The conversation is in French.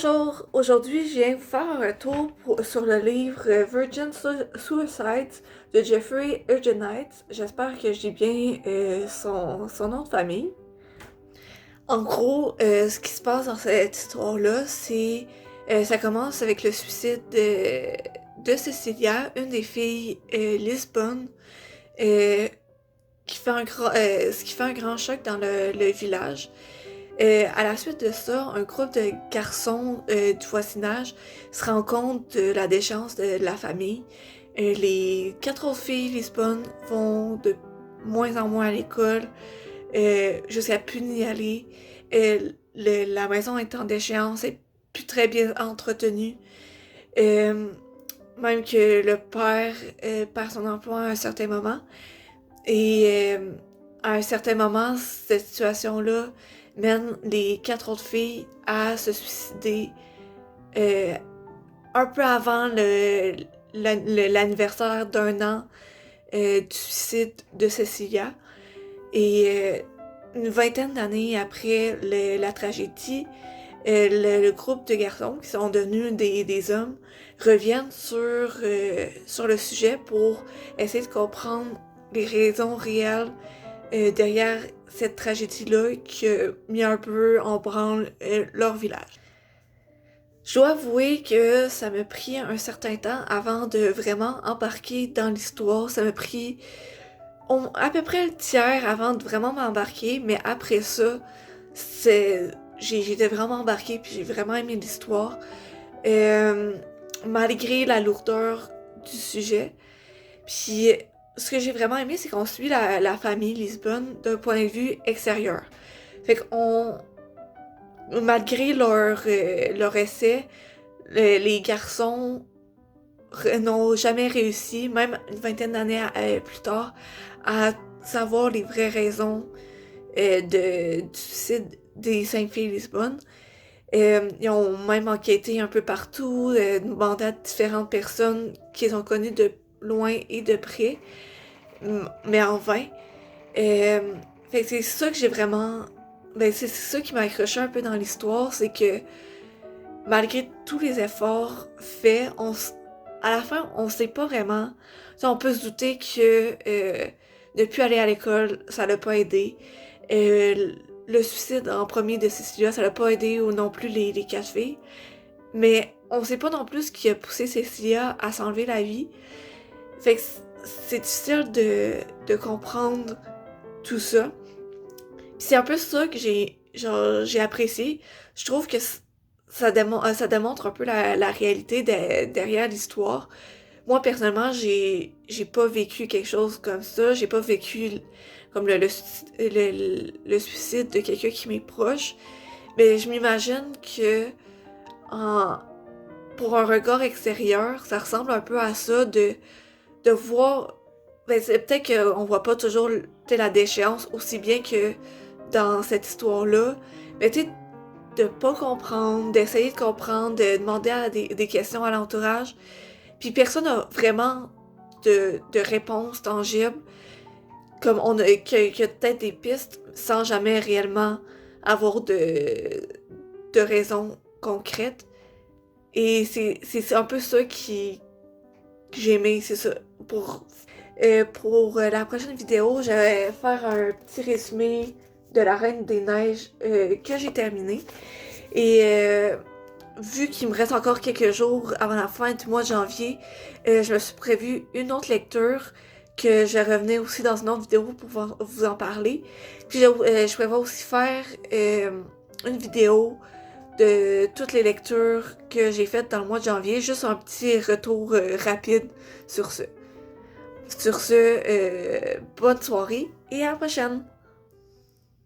Bonjour, aujourd'hui je viens vous faire un retour sur le livre Virgin Suicides de Jeffrey Eugenides. J'espère que j'ai bien son nom de famille. En gros, ce qui se passe dans cette histoire-là, c'est ça commence avec le suicide de Cecilia, une des filles Lisbonne, euh, ce qui fait un grand choc dans le village. À la suite de ça, un groupe de garçons du voisinage se rend compte de la déchéance de la famille. Les quatre autres filles Lisbonne vont de moins en moins à l'école, jusqu'à plus n'y aller. La maison est en déchéance, est plus très bien entretenue. Euh, Même que le père perd son emploi à un certain moment. Et à un certain moment, cette situation-là mène les quatre autres filles à se suicider euh, un peu avant l'anniversaire d'un an du suicide de Cecilia. Et une vingtaine d'années après la tragédie, le groupe de garçons qui sont devenus des hommes reviennent sur le sujet pour essayer de comprendre les raisons réelles derrière cette tragédie-là qui a mis un peu en branle leur village. Je dois avouer que ça m'a pris un certain temps avant de vraiment embarquer dans l'histoire. Ça m'a pris à peu près le tiers avant de vraiment m'embarquer, mais après ça, j'étais vraiment embarquée puis j'ai vraiment aimé l'histoire. Euh, Malgré la lourdeur du sujet. Puis ce que j'ai vraiment aimé, c'est qu'on suit la famille Lisbonne d'un point de vue extérieur. Fait qu'on, malgré leur essai, les garçons n'ont jamais réussi, même une vingtaine d'années plus tard, à savoir les vraies raisons du suicide des cinq filles Lisbonne. Ils ont même enquêté un peu partout, demandé à différentes personnes qu'ils ont connues de loin et de près, mais en vain. Euh, Fait que c'est ça que j'ai vraiment... Ben, c'est ça qui m'a accroché un peu dans l'histoire, c'est que malgré tous les efforts faits, à la fin, on sait pas vraiment. Tu sais, on peut se douter que ne plus aller à l'école, ça l'a pas aidé. Euh, le suicide en premier de Cecilia, ça l'a pas aidé, ou non plus les quatre filles. Mais on sait pas non plus ce qui a poussé Cecilia à s'enlever la vie. Fait que c'est difficile de comprendre tout ça. Puis c'est un peu ça que j'ai apprécié. Je trouve que ça démontre un peu la réalité derrière l'histoire. Moi, personnellement, j'ai pas vécu quelque chose comme ça. J'ai pas vécu comme le suicide de quelqu'un qui m'est proche. Mais je m'imagine que en, pour un regard extérieur, ça ressemble un peu à ça de voir. Ben, c'est peut-être qu'on voit pas toujours la déchéance aussi bien que dans cette histoire-là. Mais tu sais, de pas comprendre, d'essayer de comprendre, de demander des questions à l'entourage. Puis personne n'a vraiment de réponse tangible. Comme on a, que peut-être des pistes sans jamais réellement avoir de raison concrète. Et c'est un peu ça que j'ai aimé, c'est ça. Pour la prochaine vidéo, je vais faire un petit résumé de la Reine des Neiges que j'ai terminé. Et vu qu'il me reste encore quelques jours avant la fin du mois de janvier, je me suis prévu une autre lecture que je revenais aussi dans une autre vidéo pour vous en parler. Puis je prévois aussi faire une vidéo de toutes les lectures que j'ai faites dans le mois de janvier, juste un petit retour rapide sur ce. Sur ce, bonne soirée et à la prochaine!